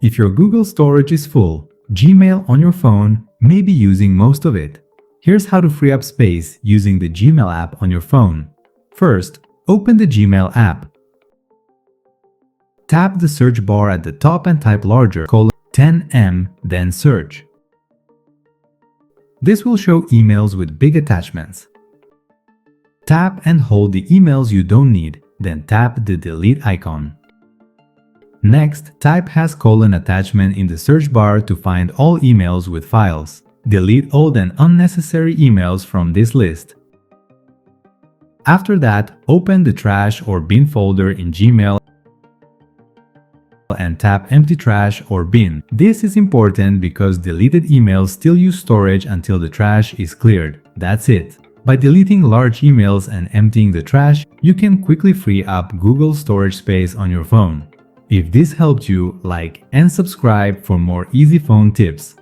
If your Google storage is full, Gmail on your phone may be using most of it. Here's how to free up space using the Gmail app on your phone. First, open the Gmail app. Tap the search bar at the top and type larger 10M, then search. This will show emails with big attachments. Tap and hold the emails you don't need, then tap the delete icon. Next, type #attachment in the search bar to find all emails with files. Delete old and unnecessary emails from this list. After that, open the trash or bin folder in Gmail and tap empty trash or bin. This is important because deleted emails still use storage until the trash is cleared. That's it. By deleting large emails and emptying the trash, you can quickly free up Google storage space on your phone. If this helped you, like and subscribe for more easy phone tips.